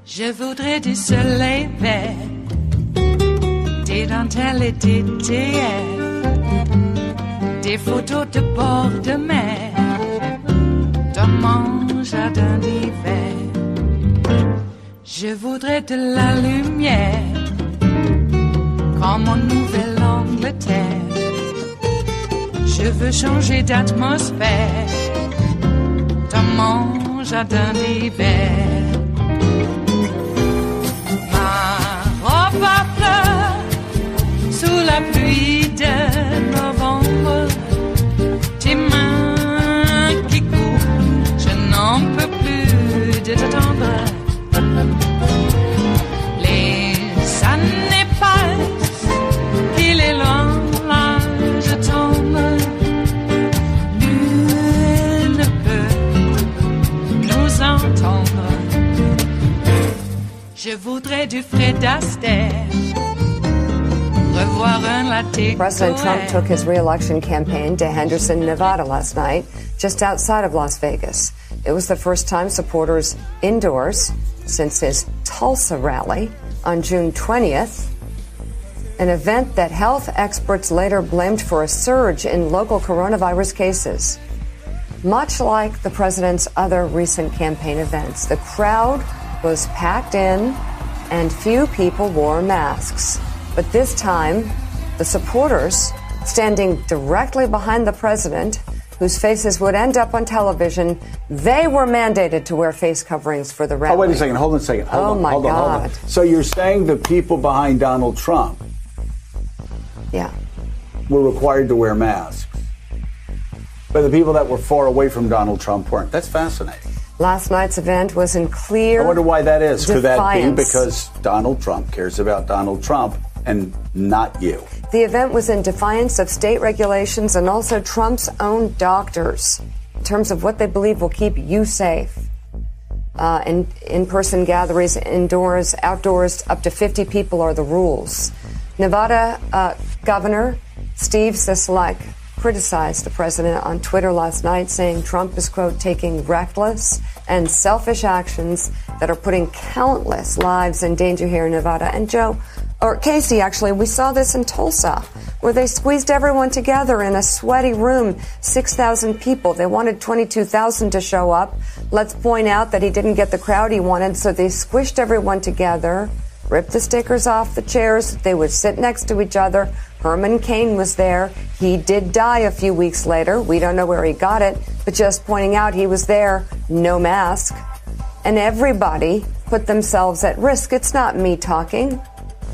Je voudrais du soleil vert, des dentelles et des théières, des photos de bord de mer, dans mon jardin d'hiver. Je voudrais de la lumière, comme en Nouvelle-Angleterre. Je veux changer d'atmosphère, dans mon jardin d'hiver. Ma fleur, sous la pluie de novembre, tes mains qui courent, je n'en peux plus de t'attendre. Les années passent, qu'il est loin, là je tombe. Nul ne peut nous entendre. Je voudrais du Fred Astaire, revoir un latte. President Trump took his re-election campaign to Henderson, Nevada last night, just outside of Las Vegas. It was the first time supporters indoors since his Tulsa rally on June 20th, an event that health experts later blamed for a surge in local coronavirus cases. Much like the president's other recent campaign events, the crowd was packed in and few people wore masks. But this time, the supporters, standing directly behind the president, whose faces would end up on television, they were mandated to wear face coverings for the rally. Oh, wait a second. Hold on a second. Hold on. So you're saying the people behind Donald Trump were required to wear masks, but the people that were far away from Donald Trump weren't. That's fascinating. Last night's event was in clear I wonder why that is. defiance. Could that be because Donald Trump cares about Donald Trump and not you? The event was in defiance of state regulations and also Trump's own doctors in terms of what they believe will keep you safe. In-person gatherings, indoors, outdoors, up to 50 people are the rules. Nevada Governor Steve Sisolak criticized the president on Twitter last night, saying Trump is, quote, taking reckless and selfish actions that are putting countless lives in danger here in Nevada. And Casey, actually, we saw this in Tulsa, where they squeezed everyone together in a sweaty room, 6,000 people. They wanted 22,000 to show up. Let's point out that he didn't get the crowd he wanted, so they squished everyone together, ripped the stickers off the chairs. They would sit next to each other. Herman Cain was there. He did die a few weeks later. We don't know where he got it, but just pointing out he was there, no mask. And everybody put themselves at risk. It's not me talking.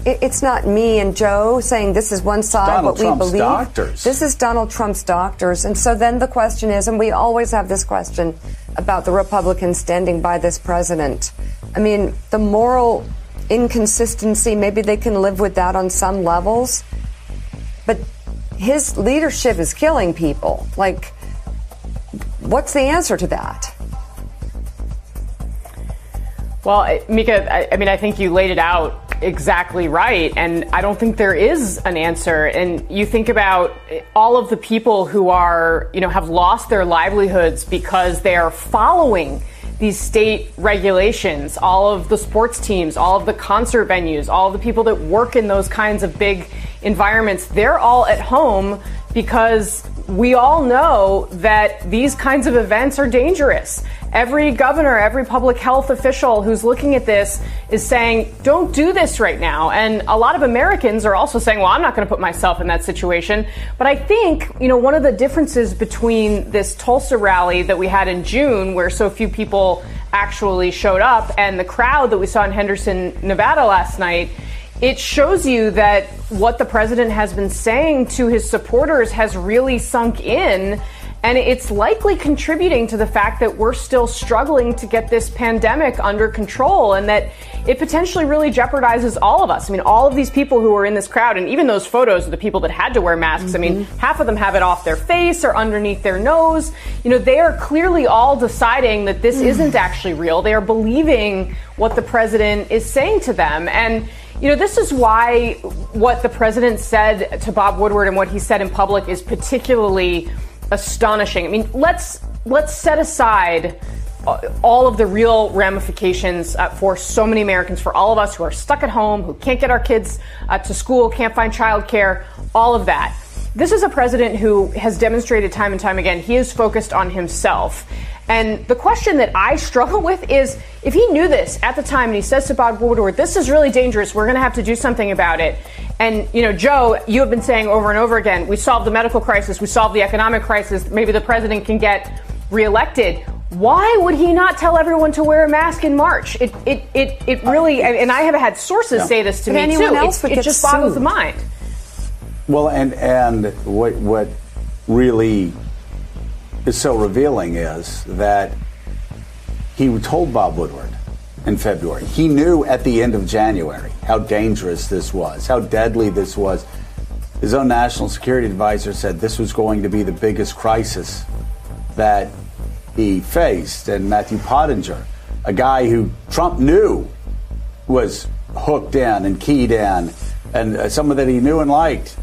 It's not me and Joe saying this is one side, what we believe. Doctors. This is Donald Trump's doctors. And so then the question is, and we always have this question about the Republicans standing by this president. I mean, the moral inconsistency, maybe they can live with that on some levels. But his leadership is killing people. Like, what's the answer to that? Well, Mika, I mean, I think you laid it out exactly right. And I don't think there is an answer. And you think about all of the people who are, have lost their livelihoods because they are following these state regulations, all of the sports teams, all of the concert venues, all of the people that work in those kinds of big environments, they're all at home because we all know that these kinds of events are dangerous. Every governor, every public health official who's looking at this is saying, don't do this right now. And a lot of Americans are also saying, well, I'm not going to put myself in that situation. But I think, one of the differences between this Tulsa rally that we had in June, where so few people actually showed up, and the crowd that we saw in Henderson, Nevada last night, it shows you that what the president has been saying to his supporters has really sunk in. And it's likely contributing to the fact that we're still struggling to get this pandemic under control, and that it potentially really jeopardizes all of us. I mean, all of these people who were in this crowd, and even those photos of the people that had to wear masks, I mean, half of them have it off their face or underneath their nose. You know, they are clearly all deciding that this isn't actually real. They are believing what the president is saying to them. And you know, this is why what the president said to Bob Woodward and what he said in public is particularly astonishing. I mean, let's set aside all of the real ramifications for so many Americans, for all of us who are stuck at home, who can't get our kids to school, can't find childcare, all of that. This is a president who has demonstrated time and time again he is focused on himself. And the question that I struggle with is, if he knew this at the time and he says to Bob Woodward, this is really dangerous, we're going to have to do something about it. And, you know, Joe, you have been saying over and over again, we solved the medical crisis, we solved the economic crisis, maybe the president can get reelected. Why would he not tell everyone to wear a mask in March? It really, and I have had sources say this to me too. It just boggles the mind. Well, and what really is so revealing is that he told Bob Woodward in February. He knew at the end of January how dangerous this was, how deadly this was. His own national security advisor said this was going to be the biggest crisis that he faced. And Matthew Pottinger, a guy who Trump knew was hooked in and keyed in, and someone that he knew and liked,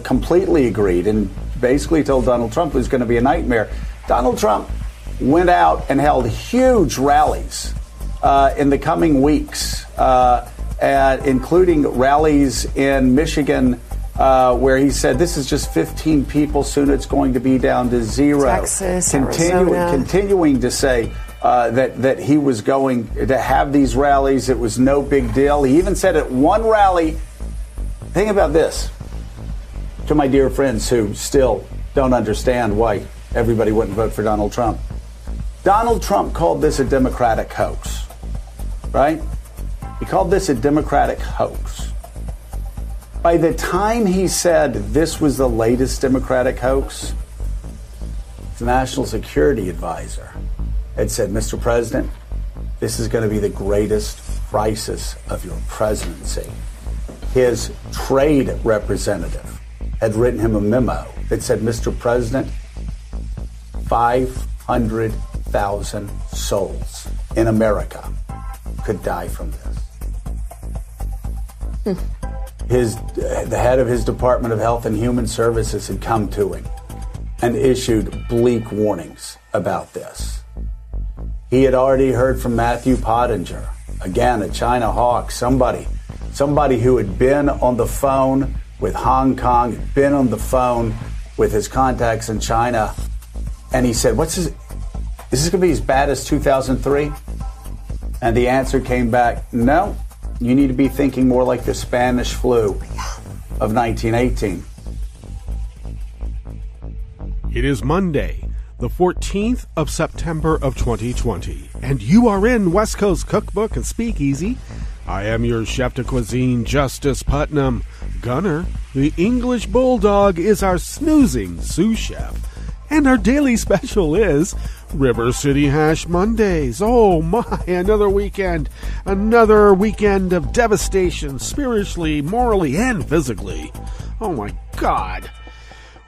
completely agreed and basically told Donald Trump it was going to be a nightmare. Donald Trump went out and held huge rallies in the coming weeks, including rallies in Michigan, where he said this is just 15 people, soon it's going to be down to zero. Texas, Arizona. Continuing to say that he was going to have these rallies. It was no big deal. He even said at one rally, think about this, to my dear friends who still don't understand why everybody wouldn't vote for Donald Trump. Donald Trump called this a Democratic hoax, right? He called this a Democratic hoax. By the time he said this was the latest Democratic hoax, the National Security Advisor had said, Mr. President, this is going to be the greatest crisis of your presidency. His trade representative had written him a memo that said, Mr. President, 500,000 souls in America could die from this. The head of his Department of Health and Human Services had come to him and issued bleak warnings about this. He had already heard from Matthew Pottinger, again, a China hawk, somebody who had been on the phone with Hong Kong, had been on the phone with his contacts in China, and he said, is this going to be as bad as 2003? And the answer came back, no, you need to be thinking more like the Spanish flu of 1918. It is Monday, the 14th of September of 2020, and you are in West Coast Cookbook and Speakeasy. I am your chef de cuisine, Justice Putnam. Gunner, the English Bulldog, is our snoozing sous chef. And our daily special is River City Hash Mondays. Oh my, another weekend of devastation, spiritually, morally, and physically. Oh my God.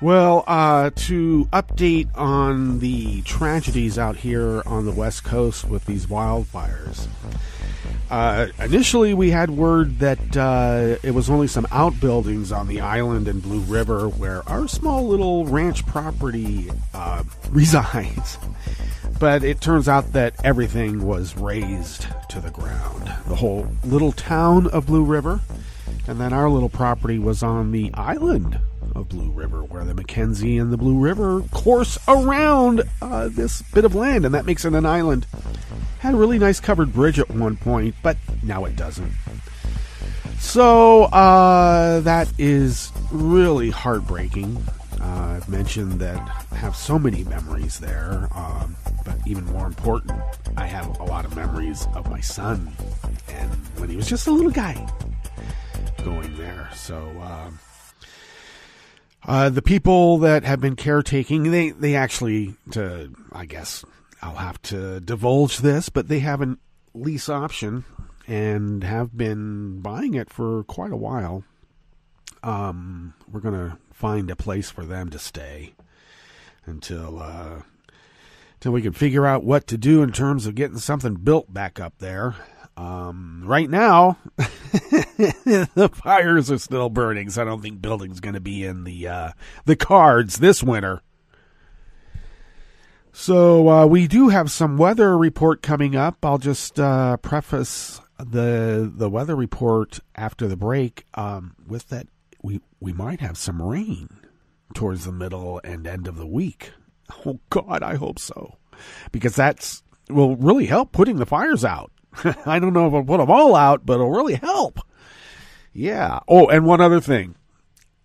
Well, to update on the tragedies out here on the West Coast with these wildfires. Initially, we had word that it was only some outbuildings on the island in Blue River where our small little ranch property resides. But it turns out that everything was razed to the ground. The whole little town of Blue River. And then our little property was on the island of Blue River, where the Mackenzie and the Blue River course around this bit of land, and that makes it an island. Had a really nice covered bridge at one point, but now it doesn't. So that is really heartbreaking. I've mentioned that I have so many memories there, but even more important, I have a lot of memories of my son, and when he was just a little guy going there. So The people that have been caretaking, they actually, I guess I'll have to divulge this, but they have a lease option and have been buying it for quite a while. We're going to find a place for them to stay until we can figure out what to do in terms of getting something built back up there. Right now, the fires are still burning, so I don't think building's going to be in the cards this winter. So we do have some weather report coming up. I'll just preface the weather report after the break with that we might have some rain towards the middle and end of the week. Oh, God, I hope so. Because that will really help putting the fires out. I don't know if I'll put them all out, but it'll really help. Yeah. Oh, and one other thing.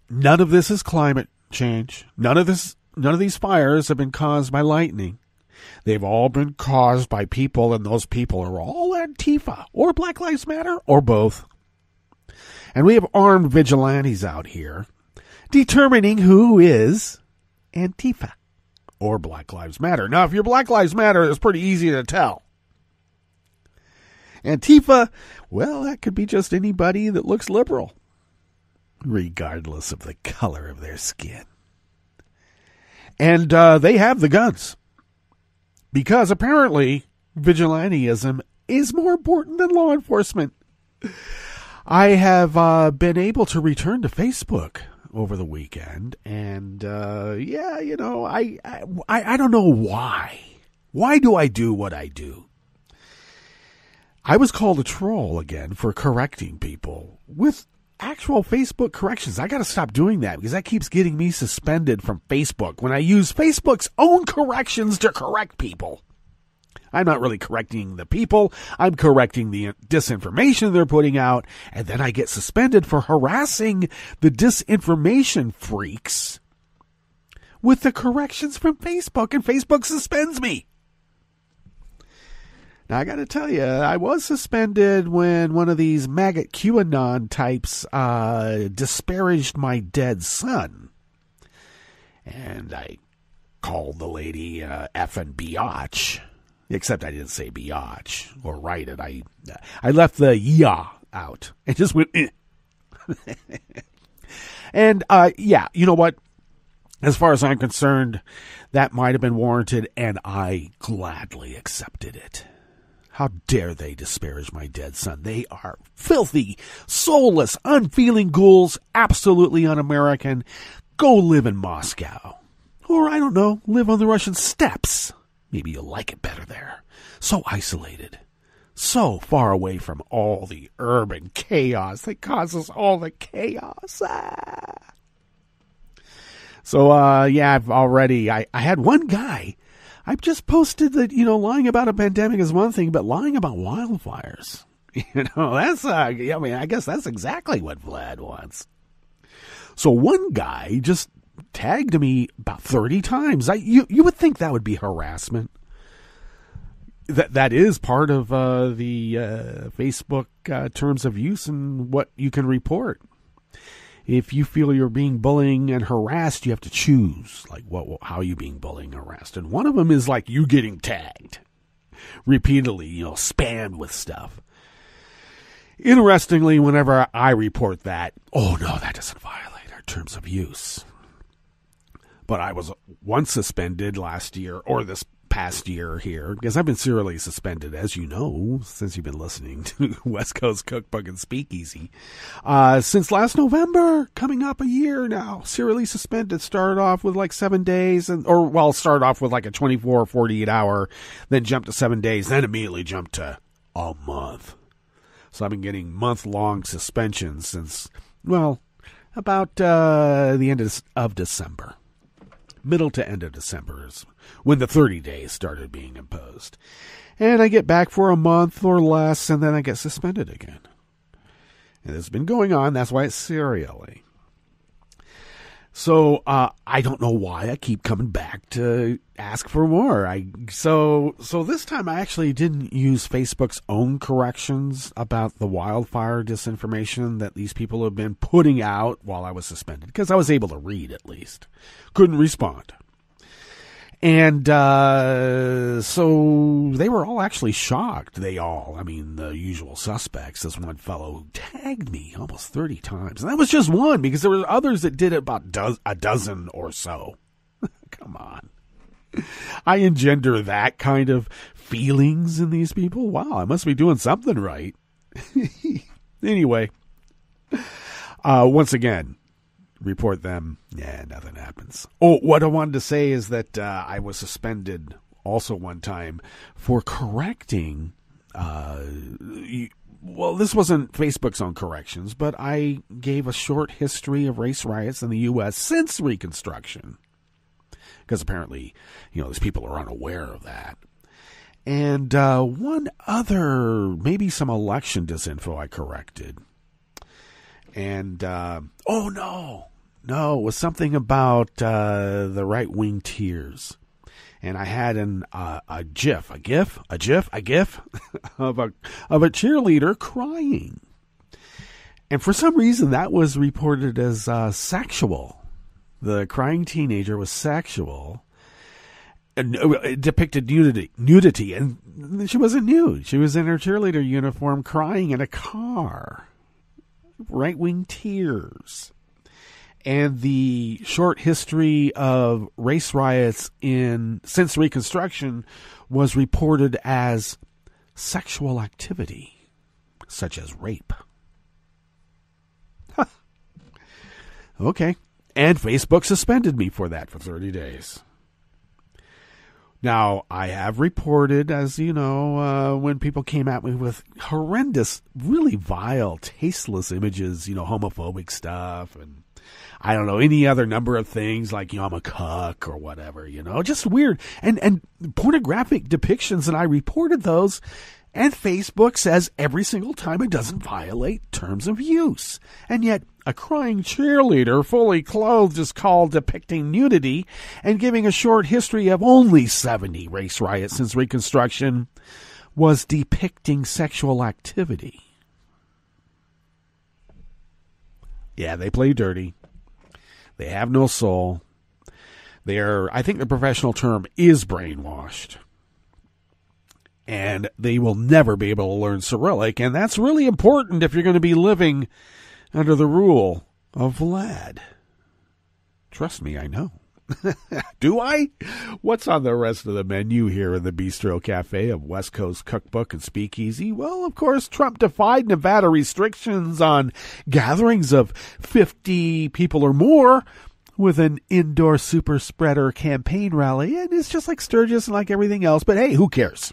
None of this is climate change. None of these fires have been caused by lightning. They've all been caused by people, and those people are all Antifa or Black Lives Matter or both. And we have armed vigilantes out here determining who is Antifa or Black Lives Matter. Now, if you're Black Lives Matter, it's pretty easy to tell. Antifa, well, that could be just anybody that looks liberal, regardless of the color of their skin. And they have the guns. Because apparently, vigilantism is more important than law enforcement. I have been able to return to Facebook over the weekend, and I don't know why. Why do I do what I do? I was called a troll again for correcting people with actual Facebook corrections. I got to stop doing that because that keeps getting me suspended from Facebook when I use Facebook's own corrections to correct people. I'm not really correcting the people. I'm correcting the disinformation they're putting out, and then I get suspended for harassing the disinformation freaks with the corrections from Facebook, and Facebook suspends me. Now, I got to tell you, I was suspended when one of these maggot QAnon types disparaged my dead son. And I called the lady effing biatch. Except I didn't say biatch or write it. I left the ya out and just went eh. And you know what? As far as I'm concerned, that might have been warranted, and I gladly accepted it. How dare they disparage my dead son? They are filthy, soulless, unfeeling ghouls, absolutely un-American. Go live in Moscow. Or, I don't know, live on the Russian steppes. Maybe you'll like it better there. So isolated. So far away from all the urban chaos that causes all the chaos. So, I've already, I had one guy. I've just posted that, lying about a pandemic is one thing, but lying about wildfires, that's, I guess that's exactly what Vlad wants. So one guy just tagged me about 30 times. You would think that would be harassment. That is part of the Facebook terms of use and what you can report. If you feel you're being bullying and harassed, you have to choose, like, how are you being bullying and harassed? And one of them is, like, you getting tagged repeatedly, spammed with stuff. Interestingly, whenever I report that, oh, no, that doesn't violate our terms of use. But I was once suspended last year, or this past year here, because I've been serially suspended, as you know, since you've been listening to West Coast Cookbook and Speakeasy. Since last November, coming up a year now, serially suspended. Started off with like 7 days, started off with like a 24 or 48 hour, then jumped to 7 days, then immediately jumped to a month. So I've been getting month-long suspensions since, about the end of December. Middle to end of December is when the 30 days started being imposed. And I get back for a month or less, and then I get suspended again. And it's been going on. That's why it's serially. So I don't know why I keep coming back to ask for more. So this time I actually didn't use Facebook's own corrections about the wildfire disinformation that these people have been putting out while I was suspended, because I was able to read at least. Couldn't respond. And so they were all actually shocked. The usual suspects. This one fellow tagged me almost 30 times. And that was just one, because there were others that did about a dozen or so. Come on. I engender that kind of feelings in these people? Wow, I must be doing something right. Anyway, once again, report them. Yeah, nothing happens. Oh, what I wanted to say is that I was suspended also one time for correcting, this wasn't Facebook's own corrections, but I gave a short history of race riots in the U.S. since Reconstruction. Because apparently, these people are unaware of that. And one other, maybe some election disinfo I corrected. And, no, it was something about the right-wing tears. And I had a gif of a cheerleader crying. And for some reason, that was reported as sexual. The crying teenager was sexual. And it depicted nudity. And she wasn't nude. She was in her cheerleader uniform crying in a car. Right-wing tears. And the short history of race riots since Reconstruction was reported as sexual activity, such as rape. Huh. Okay. And Facebook suspended me for that for 30 days. Now, I have reported, as you know, when people came at me with horrendous, really vile, tasteless images, homophobic stuff, and I don't know, any other number of things like, I'm a cuck or whatever, just weird. And pornographic depictions, and I reported those, and Facebook says every single time it doesn't violate terms of use. And yet, a crying cheerleader fully clothed is called depicting nudity, and giving a short history of only 70 race riots since Reconstruction was depicting sexual activity. Yeah, they play dirty. They have no soul. I think the professional term is brainwashed. And they will never be able to learn Cyrillic, and that's really important if you're going to be living under the rule of Vlad. Trust me, I know. Do I? What's on the rest of the menu here in the Bistro Cafe of West Coast Cookbook and Speakeasy? Well, of course, Trump defied Nevada restrictions on gatherings of 50 people or more with an indoor super spreader campaign rally. And it's just like Sturgis and like everything else. But hey, who cares?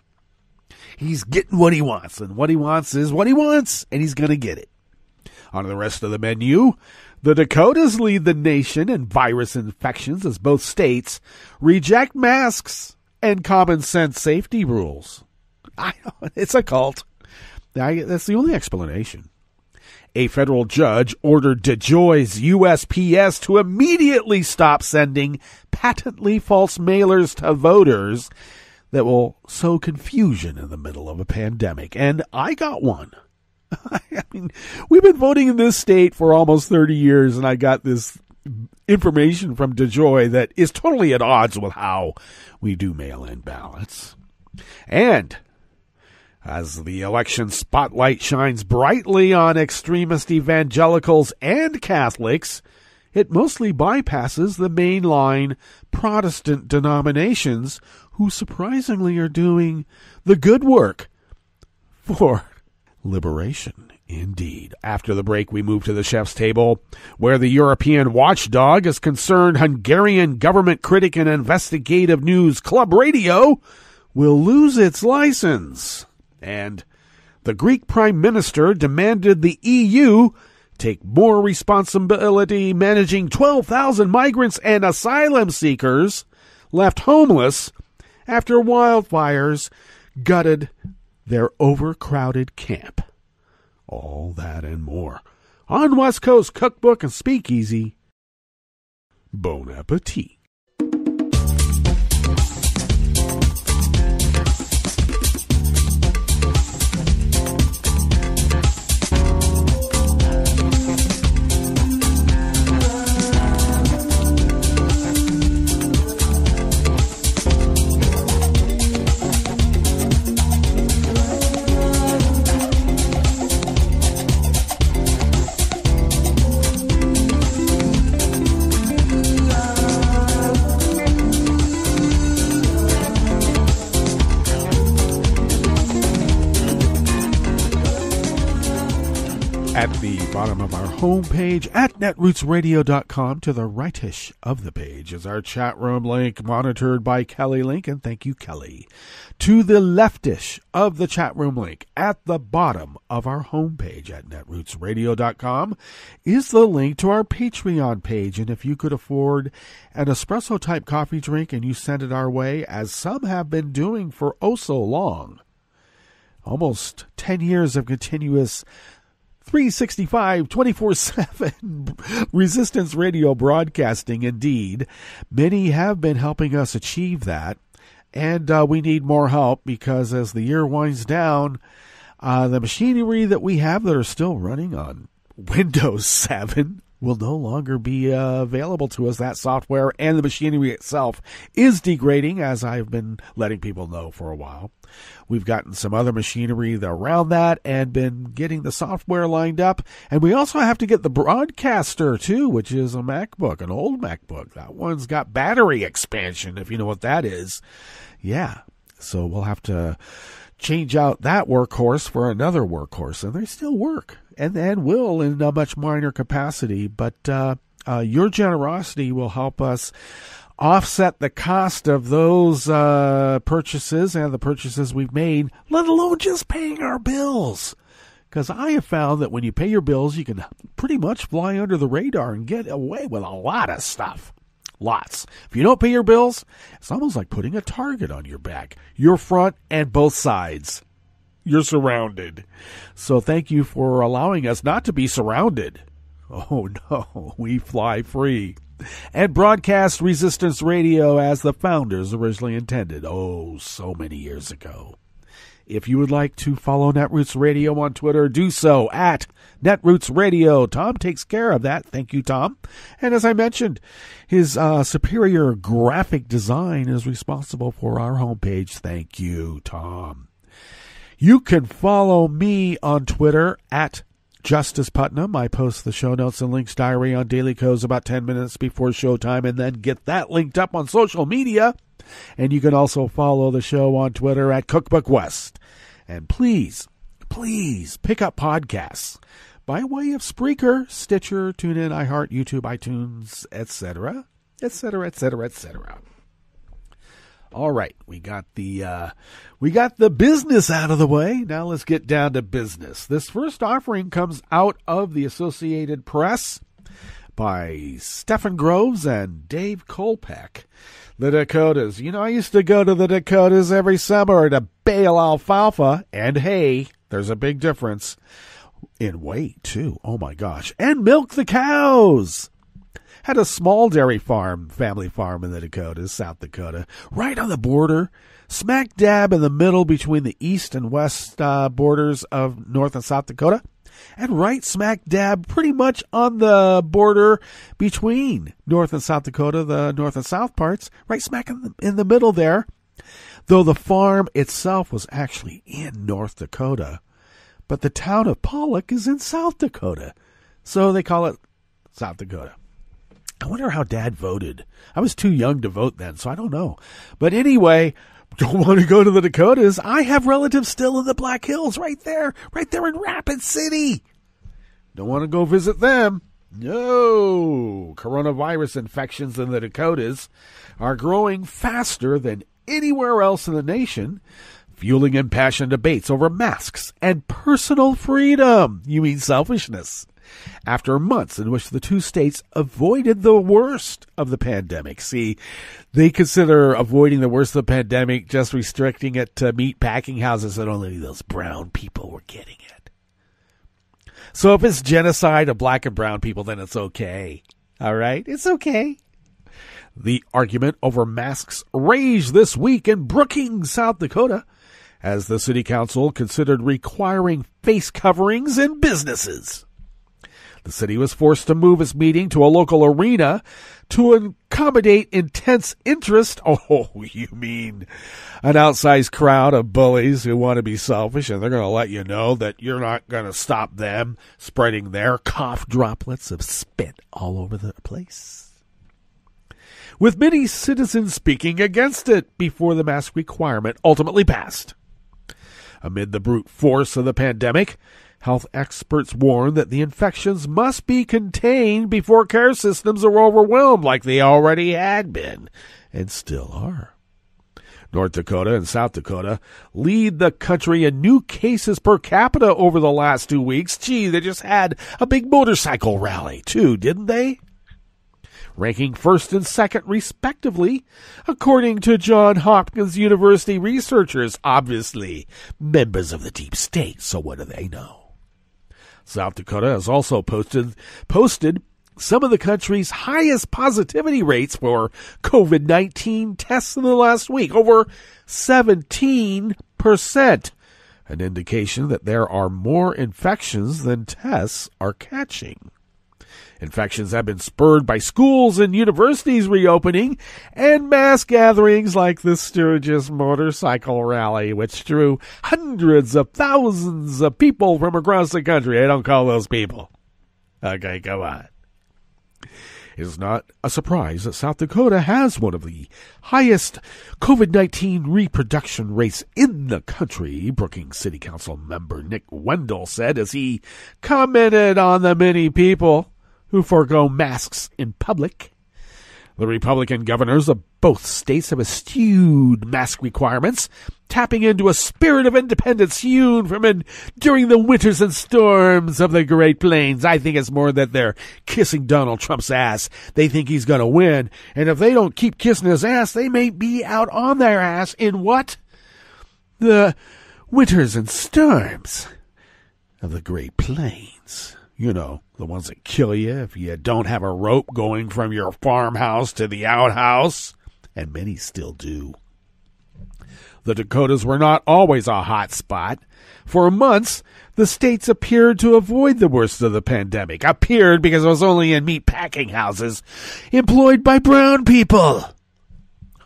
He's getting what he wants. And what he wants is what he wants. And he's going to get it. On the rest of the menu, the Dakotas lead the nation in virus infections as both states reject masks and common sense safety rules. I know, it's a cult. That's the only explanation. A federal judge ordered DeJoy's USPS to immediately stop sending patently false mailers to voters that will sow confusion in the middle of a pandemic. And I got one. I mean, we've been voting in this state for almost 30 years, and I got this information from DeJoy that is totally at odds with how we do mail-in ballots. And as the election spotlight shines brightly on extremist evangelicals and Catholics, it mostly bypasses the mainline Protestant denominations who surprisingly are doing the good work for liberation, indeed. After the break, we move to the chef's table, where the European watchdog is concerned Hungarian government critic and investigative news Club Radio will lose its license. And the Greek Prime Minister demanded the EU take more responsibility managing 12,000 migrants and asylum seekers left homeless after wildfires gutted their overcrowded camp. All that and more on West Coast Cookbook and Speakeasy Bon appetit. At the bottom of our homepage at netrootsradio.com, to the rightish of the page, is our chat room link, monitored by Kelly Lincoln. Thank you, Kelly. To the leftish of the chat room link, at the bottom of our homepage at netrootsradio.com, is the link to our Patreon page. And if you could afford an espresso-type coffee drink and you send it our way, as some have been doing for oh so long, almost 10 years of continuous 365, 24/7 Resistance Radio broadcasting. Indeed, many have been helping us achieve that, and we need more help, because as the year winds down, the machinery that we have that are still running on Windows 7 will no longer be available to us. That software and the machinery itself is degrading, as I've been letting people know for a while. We've gotten some other machinery around that and been getting the software lined up. And we also have to get the broadcaster, too, which is a MacBook, an old MacBook. That one's got battery expansion, if you know what that is. Yeah, so we'll have to change out that workhorse for another workhorse. And they still work, and will in a much minor capacity. But your generosity will help us offset the cost of those purchases and the purchases we've made, let alone just paying our bills. Because I have found that when you pay your bills, you can pretty much fly under the radar and get away with a lot of stuff. Lots. If you don't pay your bills, it's almost like putting a target on your back, your front and both sides. You're surrounded. So thank you for allowing us not to be surrounded. Oh no, we fly free and broadcast Resistance Radio as the founders originally intended, oh, so many years ago. If you would like to follow Netroots Radio on Twitter, do so at Netroots Radio. Tom takes care of that. Thank you, Tom. And as I mentioned, his superior graphic design is responsible for our homepage. Thank you, Tom. You can follow me on Twitter at Justice Putnam. I post the show notes and links diary on Daily Codes about 10 minutes before showtime, and then get that linked up on social media. And you can also follow the show on Twitter at Cookbook West. And please pick up podcasts by way of Spreaker, Stitcher, TuneIn, iHeart, YouTube, iTunes, etc., etc., etc., etc. All right, we got the business out of the way. Now let's get down to business. This first offering comes out of the Associated Press by Stephen Groves and Dave Kolpeck. The Dakotas. You know, I used to go to the Dakotas every summer to bale alfalfa and hay. There's a big difference in weight, too. Oh, my gosh. And milk the cows. Had a small dairy farm, family farm in the Dakotas, South Dakota, right on the border, smack dab in the middle between the east and west borders of North and South Dakota, and right smack dab pretty much on the border between North and South Dakota, the north and south parts, right smack in the middle there, though the farm itself was actually in North Dakota, but the town of Pollock is in South Dakota, so they call it South Dakota. I wonder how Dad voted. I was too young to vote then, so I don't know. But anyway, don't want to go to the Dakotas. I have relatives still in the Black Hills right there in Rapid City. Don't want to go visit them. No. Coronavirus infections in the Dakotas are growing faster than anywhere else in the nation, fueling impassioned debates over masks and personal freedom. You mean selfishness? After months in which the two states avoided the worst of the pandemic. See, they consider avoiding the worst of the pandemic just restricting it to meat packing houses that only those brown people were getting it. So if it's genocide of black and brown people, then it's okay. All right? It's okay. The argument over masks raged this week in Brookings, South Dakota, as the city council considered requiring face coverings in businesses. The city was forced to move its meeting to a local arena to accommodate intense interest. Oh, you mean an outsized crowd of bullies who want to be selfish, and they're going to let you know that you're not going to stop them spreading their cough droplets of spit all over the place. With many citizens speaking against it before the mask requirement ultimately passed. Amid the brute force of the pandemic, health experts warn that the infections must be contained before care systems are overwhelmed like they already had been and still are. North Dakota and South Dakota lead the country in new cases per capita over the last 2 weeks. Gee, they just had a big motorcycle rally too, didn't they? Ranking first and second respectively, according to Johns Hopkins University researchers, obviously members of the deep state, so what do they know? South Dakota has also posted some of the country's highest positivity rates for COVID-19 tests in the last week, over 17%, an indication that there are more infections than tests are catching. Infections have been spurred by schools and universities reopening and mass gatherings like the Sturgis motorcycle rally, which drew hundreds of thousands of people from across the country. I don't call those people. Okay, come on. It is not a surprise that South Dakota has one of the highest COVID-19 reproduction rates in the country, Brookings City Council member Nick Wendell said as he commented on the many people who forego masks in public. The Republican governors of both states have eschewed mask requirements, tapping into a spirit of independence hewn from during the winters and storms of the Great Plains. I think it's more that they're kissing Donald Trump's ass. They think he's going to win, and if they don't keep kissing his ass, they may be out on their ass in what? The winters and storms of the Great Plains. You know, the ones that kill you if you don't have a rope going from your farmhouse to the outhouse, and many still do. The Dakotas were not always a hot spot. For months, the states appeared to avoid the worst of the pandemic. Appeared because it was only in meat packing houses employed by brown people.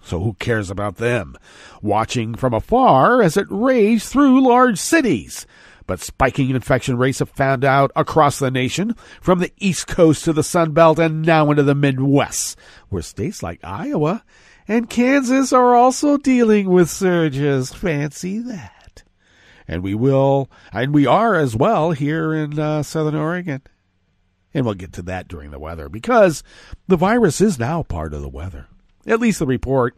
So who cares about them? Watching from afar as it raged through large cities. But spiking infection rates have found out across the nation, from the East Coast to the Sun Belt and now into the Midwest, where states like Iowa and Kansas are also dealing with surges. Fancy that. And we are as well here in Southern Oregon. And we'll get to that during the weather, because the virus is now part of the weather. At least the report.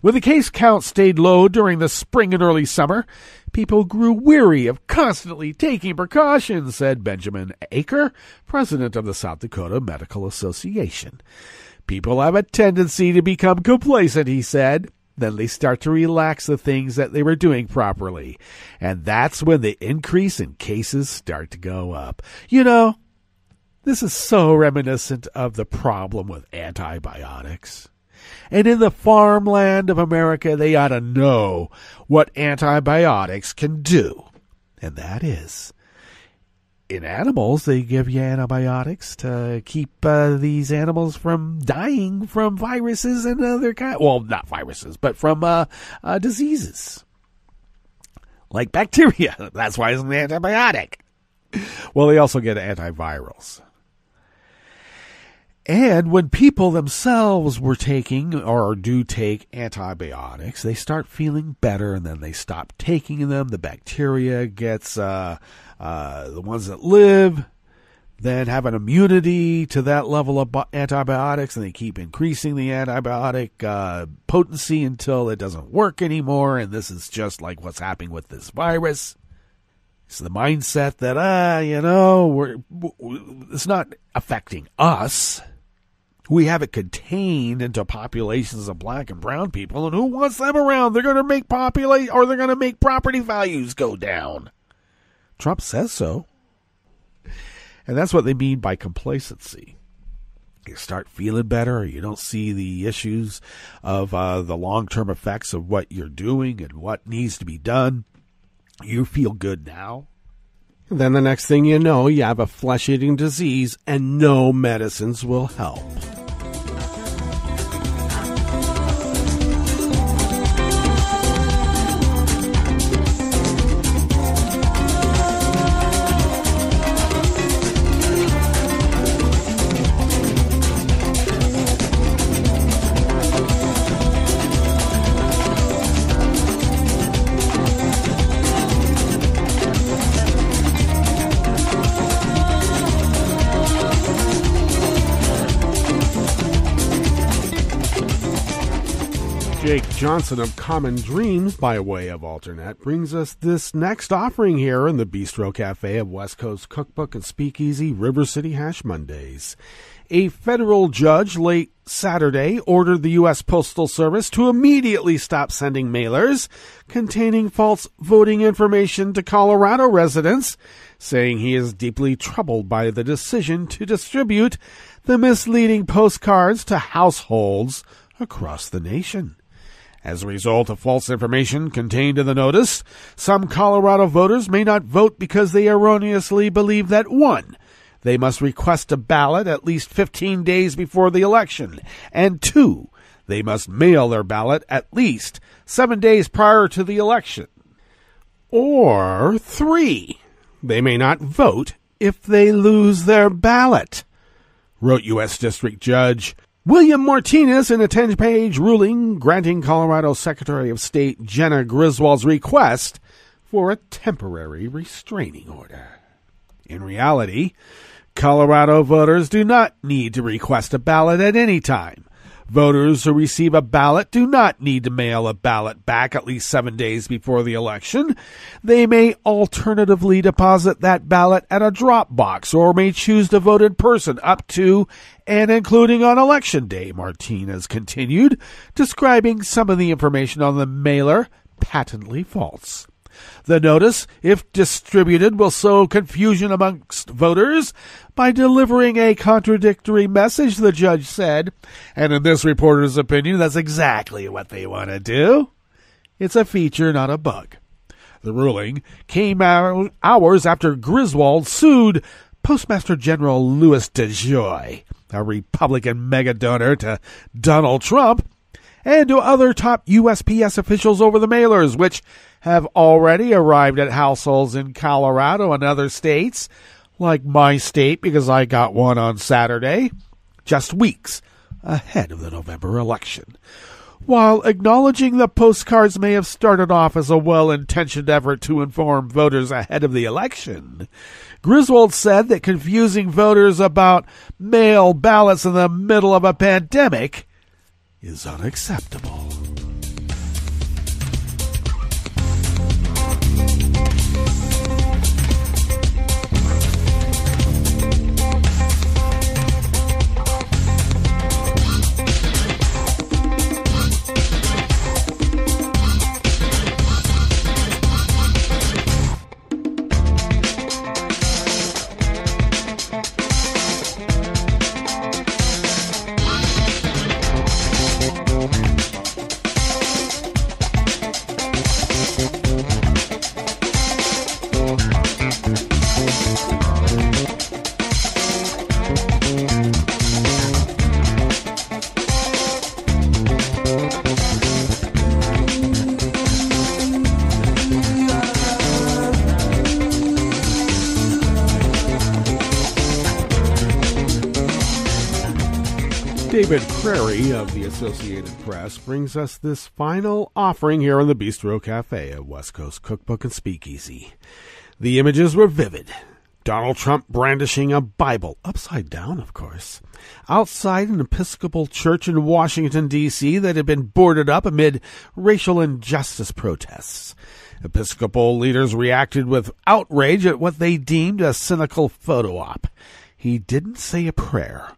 When the case count stayed low during the spring and early summer, people grew weary of constantly taking precautions, said Benjamin Aker, president of the South Dakota Medical Association. People have a tendency to become complacent, he said. Then they start to relax the things that they were doing properly. And that's when the increase in cases start to go up. You know, this is so reminiscent of the problem with antibiotics. And in the farmland of America, they ought to know what antibiotics can do. And that is, in animals, they give you antibiotics to keep these animals from dying from viruses and other kinds. Well, not viruses, but from diseases. Like bacteria. That's why it's an antibiotic. Well, they also get antivirals. And when people themselves were taking or do take antibiotics, they start feeling better, and then they stop taking them. The bacteria gets, the ones that live then have an immunity to that level of antibiotics, and they keep increasing the antibiotic potency until it doesn't work anymore. And this is just like what's happening with this virus. It's the mindset that, it's not affecting us. We have it contained into populations of black and brown people, and who wants them around? They're going to make they're going to make property values go down. Trump says so. And that's what they mean by complacency. you start feeling better, or you don't see the issues of the long-term effects of what you're doing and what needs to be done, you feel good now. And then the next thing you know, you have a flesh-eating disease and no medicines will help. Jake Johnson of Common Dreams, by way of alternate, brings us this next offering here in the Bistro Cafe of West Coast Cookbook and Speakeasy, River City Hash Mondays. A federal judge late Saturday ordered the U.S. Postal Service to immediately stop sending mailers containing false voting information to Colorado residents, saying he is deeply troubled by the decision to distribute the misleading postcards to households across the nation. As a result of false information contained in the notice, some Colorado voters may not vote because they erroneously believe that 1. They must request a ballot at least 15 days before the election, and 2. They must mail their ballot at least 7 days prior to the election. Or 3. They may not vote if they lose their ballot, wrote U.S. District Judge William Martinez in a 10-page ruling granting Colorado Secretary of State Jenna Griswold's request for a temporary restraining order. In reality, Colorado voters do not need to request a ballot at any time. Voters who receive a ballot do not need to mail a ballot back at least 7 days before the election. They may alternatively deposit that ballot at a drop box or may choose to vote in person up to and including on Election Day, Martinez continued, describing some of the information on the mailer patently false. The notice, if distributed, will sow confusion amongst voters by delivering a contradictory message, the judge said. And in this reporter's opinion, that's exactly what they want to do. It's a feature, not a bug. The ruling came hours after Griswold sued Postmaster General Louis DeJoy, a Republican mega-donor to Donald Trump, and to other top USPS officials over the mailers, which have already arrived at households in Colorado and other states, like my state, because I got one on Saturday, just weeks ahead of the November election. While acknowledging the postcards may have started off as a well-intentioned effort to inform voters ahead of the election, Griswold said that confusing voters about mail ballots in the middle of a pandemic is unacceptable. David Crary of the Associated Press brings us this final offering here in the Bistro Cafe at West Coast Cookbook and Speakeasy. The images were vivid. Donald Trump brandishing a Bible, upside down, of course, outside an Episcopal church in Washington, D.C. that had been boarded up amid racial injustice protests. Episcopal leaders reacted with outrage at what they deemed a cynical photo op. He didn't say a prayer.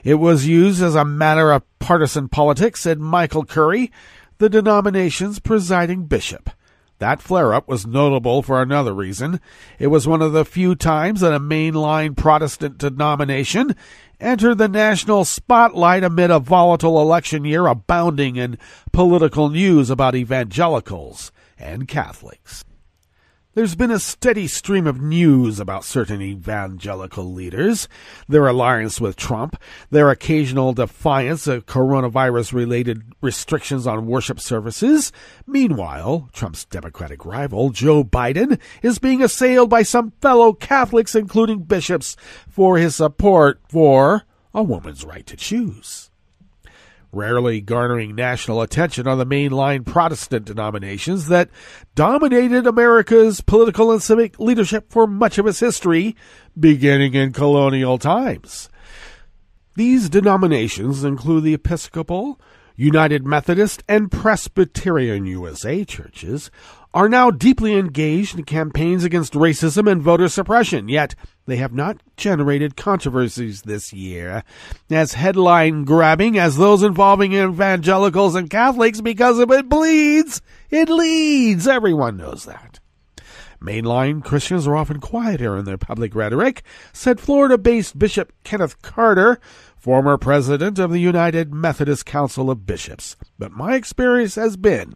It was used as a matter of partisan politics, said Michael Curry, the denomination's presiding bishop. That flare-up was notable for another reason. It was one of the few times that a mainline Protestant denomination entered the national spotlight amid a volatile election year abounding in political news about evangelicals and Catholics. There's been a steady stream of news about certain evangelical leaders, their alliance with Trump, their occasional defiance of coronavirus-related restrictions on worship services. Meanwhile, Trump's Democratic rival, Joe Biden, is being assailed by some fellow Catholics, including bishops, for his support for a woman's right to choose. Rarely garnering national attention are the mainline Protestant denominations that dominated America's political and civic leadership for much of its history, beginning in colonial times. These denominations include the Episcopal, United Methodist, and Presbyterian USA churches, are now deeply engaged in campaigns against racism and voter suppression, yet they have not generated controversies this year as headline-grabbing as those involving evangelicals and Catholics, because if it bleeds, it leads. Everyone knows that. Mainline Christians are often quieter in their public rhetoric, said Florida-based Bishop Kenneth Carter, former president of the United Methodist Council of Bishops. But my experience has been,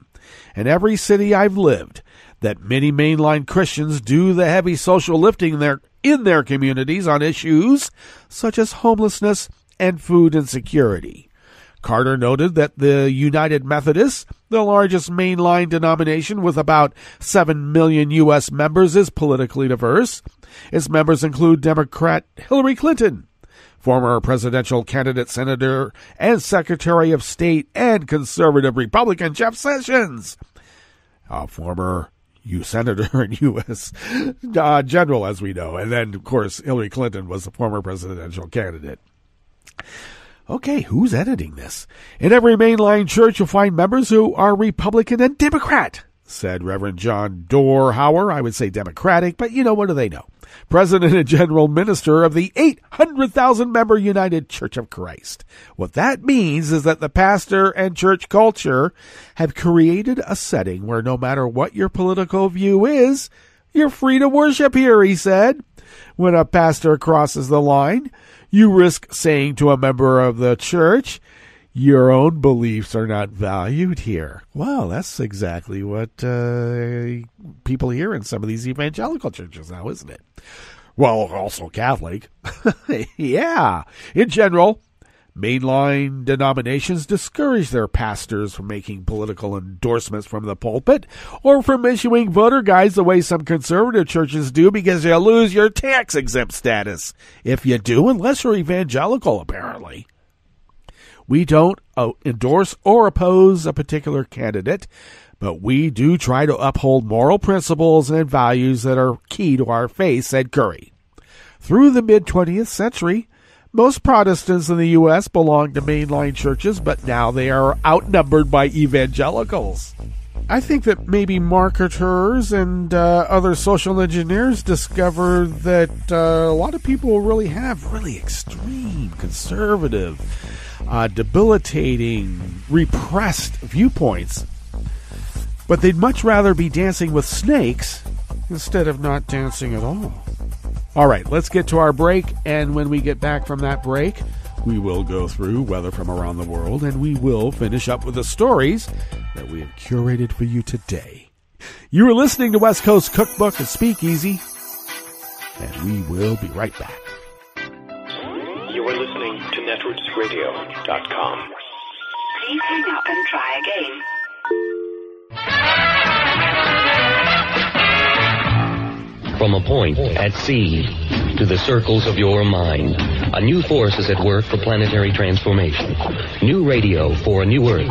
in every city I've lived, that many mainline Christians do the heavy social lifting in their communities on issues such as homelessness and food insecurity. Carter noted that the United Methodists, the largest mainline denomination with about 7 million U.S. members, is politically diverse. Its members include Democrat Hillary Clinton, former presidential candidate, Senator, and Secretary of State, and conservative Republican Jeff Sessions, a former Senator and U.S. General, as we know. And then, of course, Hillary Clinton was the former presidential candidate. Okay, who's editing this? In every mainline church, you'll find members who are Republican and Democrat, said Reverend John Dorhauer. I would say Democratic, but what do they know? President and General Minister of the 800,000-member United Church of Christ. What that means is that the pastor and church culture have created a setting where no matter what your political view is, you're free to worship here, he said. When a pastor crosses the line, you risk saying to a member of the church, your own beliefs are not valued here. Well, that's exactly what people hear in some of these evangelical churches now, isn't it? Well, also Catholic. Yeah. In general, mainline denominations discourage their pastors from making political endorsements from the pulpit or from issuing voter guides the way some conservative churches do, because you lose your tax-exempt status if you do, unless you're evangelical, apparently. We don't endorse or oppose a particular candidate, but we do try to uphold moral principles and values that are key to our faith, said Curry. Through the mid-20th century, most Protestants in the U.S. belonged to mainline churches, but now they are outnumbered by evangelicals. I think that maybe marketers and other social engineers discover that a lot of people really have really extreme, conservative, debilitating, repressed viewpoints. But they'd much rather be dancing with snakes instead of not dancing at all. All right, let's get to our break, and when we get back from that break, we will go through weather from around the world, and we will finish up with the stories that we have curated for you today. You are listening to West Coast Cookbook and Speakeasy, and we will be right back. You are listening to netrootsradio.com. Please hang up and try again. From a point at sea to the circles of your mind, a new force is at work for planetary transformation. New radio for a new Earth.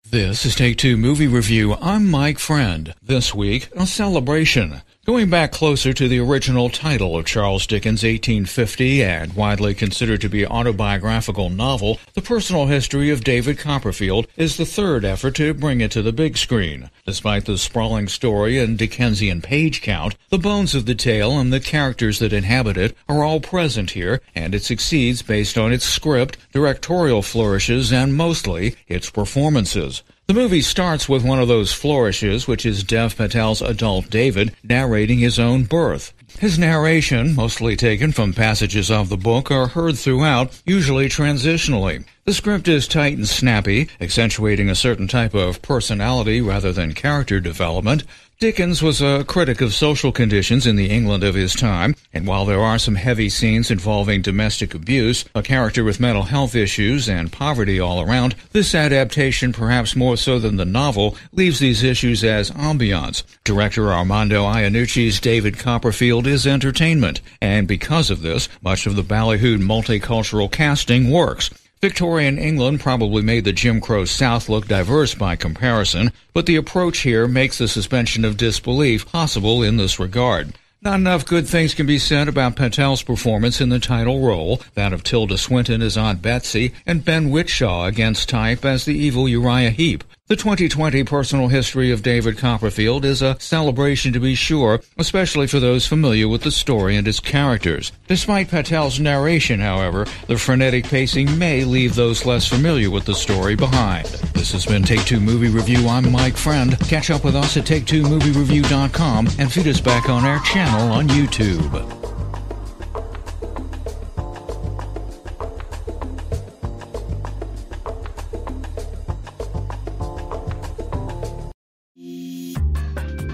This is Take Two Movie Review. I'm Mike Friend. This week, a celebration. Going back closer to the original title of Charles Dickens' 1850 and widely considered to be autobiographical novel, The Personal History of David Copperfield is the third effort to bring it to the big screen. Despite the sprawling story and Dickensian page count, the bones of the tale and the characters that inhabit it are all present here, and it succeeds based on its script, directorial flourishes, and mostly its performances. The movie starts with one of those flourishes, which is Dev Patel's adult David narrating his own birth. His narration, mostly taken from passages of the book, are heard throughout, usually transitionally. The script is tight and snappy, accentuating a certain type of personality rather than character development. Dickens was a critic of social conditions in the England of his time, and while there are some heavy scenes involving domestic abuse, a character with mental health issues, and poverty all around, this adaptation, perhaps more so than the novel, leaves these issues as ambiance. Director Armando Iannucci's David Copperfield is entertainment, and because of this, much of the ballyhooed multicultural casting works. Victorian England probably made the Jim Crow South look diverse by comparison, but the approach here makes the suspension of disbelief possible in this regard. Not enough good things can be said about Patel's performance in the title role, that of Tilda Swinton as Aunt Betsy, and Ben Whishaw against type as the evil Uriah Heep. The 2020 Personal History of David Copperfield is a celebration to be sure, especially for those familiar with the story and its characters. Despite Patel's narration, however, the frenetic pacing may leave those less familiar with the story behind. This has been Take Two Movie Review. I'm Mike Friend. Catch up with us at TakeTwoMovieReview.com and feed us back on our channel on YouTube.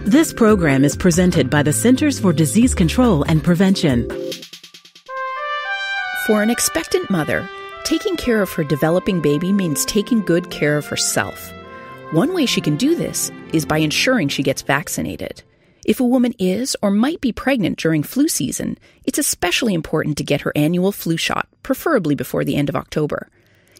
This program is presented by the Centers for Disease Control and Prevention. For an expectant mother, taking care of her developing baby means taking good care of herself. One way she can do this is by ensuring she gets vaccinated. If a woman is or might be pregnant during flu season, it's especially important to get her annual flu shot, preferably before the end of October.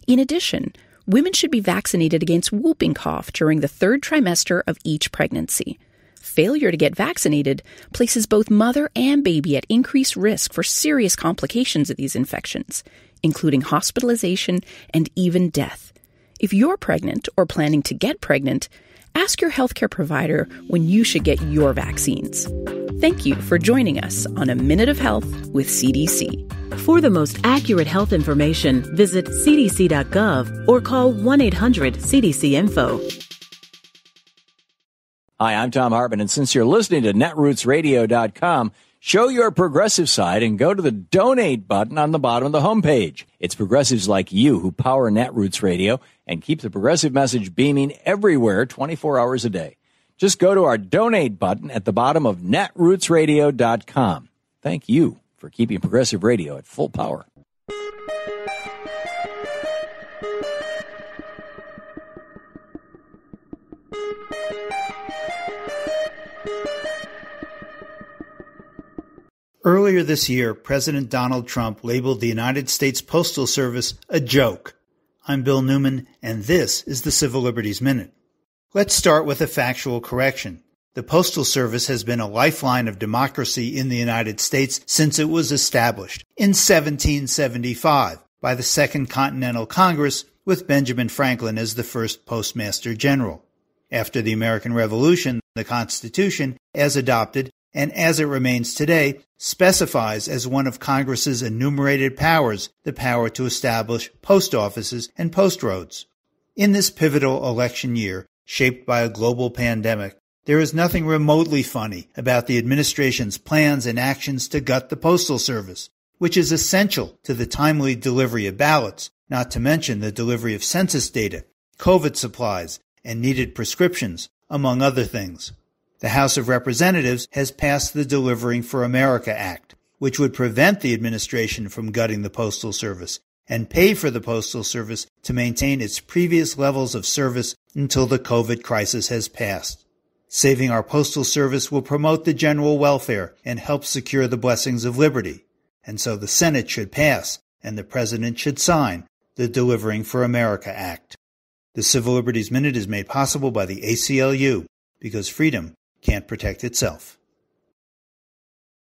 In addition, women should be vaccinated against whooping cough during the third trimester of each pregnancy. Failure to get vaccinated places both mother and baby at increased risk for serious complications of these infections, including hospitalization and even death. If you're pregnant or planning to get pregnant, ask your healthcare provider when you should get your vaccines. Thank you for joining us on A Minute of Health with CDC. For the most accurate health information, visit cdc.gov or call 1-800-CDC-INFO. Hi, I'm Tom Hartman, and since you're listening to netrootsradio.com, show your progressive side and go to the donate button on the bottom of the homepage. It's progressives like you who power Netroots Radio and keep the progressive message beaming everywhere 24 hours a day. Just go to our donate button at the bottom of netrootsradio.com. Thank you for keeping progressive radio at full power. Earlier this year, President Donald Trump labeled the United States Postal Service a joke. I'm Bill Newman, and this is the Civil Liberties Minute. Let's start with a factual correction. The Postal Service has been a lifeline of democracy in the United States since it was established in 1775 by the Second Continental Congress with Benjamin Franklin as the first Postmaster General. After the American Revolution, the Constitution, as adopted, and as it remains today, specifies as one of Congress's enumerated powers the power to establish post offices and post roads. In this pivotal election year, shaped by a global pandemic, there is nothing remotely funny about the administration's plans and actions to gut the Postal Service, which is essential to the timely delivery of ballots, not to mention the delivery of census data, COVID supplies, and needed prescriptions, among other things. The House of Representatives has passed the Delivering for America Act, which would prevent the administration from gutting the Postal Service and pay for the Postal Service to maintain its previous levels of service until the COVID crisis has passed. Saving our Postal Service will promote the general welfare and help secure the blessings of liberty. And so the Senate should pass, and the President should sign, the Delivering for America Act. The Civil Liberties Minute is made possible by the ACLU, because freedom can't protect itself.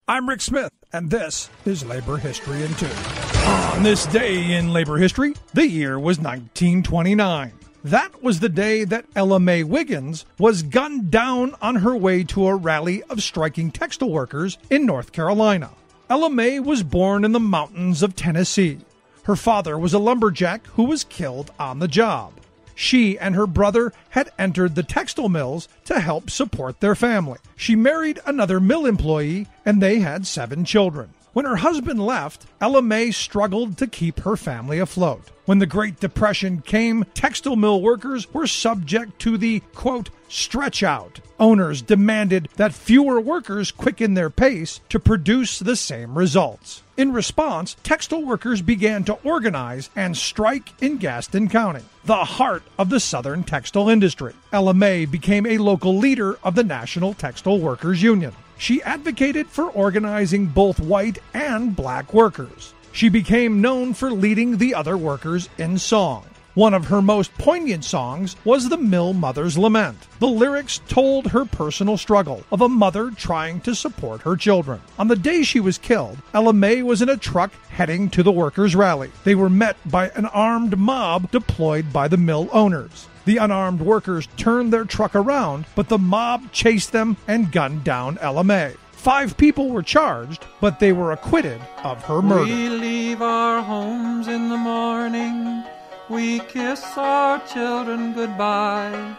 I'm Rick Smith, and this is Labor History in 2. On this day in labor history, the year was 1929. That was the day that Ella Mae Wiggins was gunned down on her way to a rally of striking textile workers in North Carolina. Ella Mae was born in the mountains of Tennessee. Her father was a lumberjack who was killed on the job. She and her brother had entered the textile mills to help support their family. She married another mill employee, and they had 7 children. When her husband left, Ella Mae struggled to keep her family afloat. When the Great Depression came, textile mill workers were subject to the, quote, stretch out. Owners demanded that fewer workers quicken their pace to produce the same results. In response, textile workers began to organize and strike in Gaston County, the heart of the southern textile industry. Ella Mae became a local leader of the National Textile Workers Union. She advocated for organizing both white and black workers. She became known for leading the other workers in song. One of her most poignant songs was the Mill Mother's Lament. The lyrics told her personal struggle of a mother trying to support her children. On the day she was killed, Ella Mae was in a truck heading to the workers' rally. They were met by an armed mob deployed by the mill owners. The unarmed workers turned their truck around, but the mob chased them and gunned down Ella Mae. 5 people were charged, but they were acquitted of her murder. We leave our homes in the morning, we kiss our children goodbye.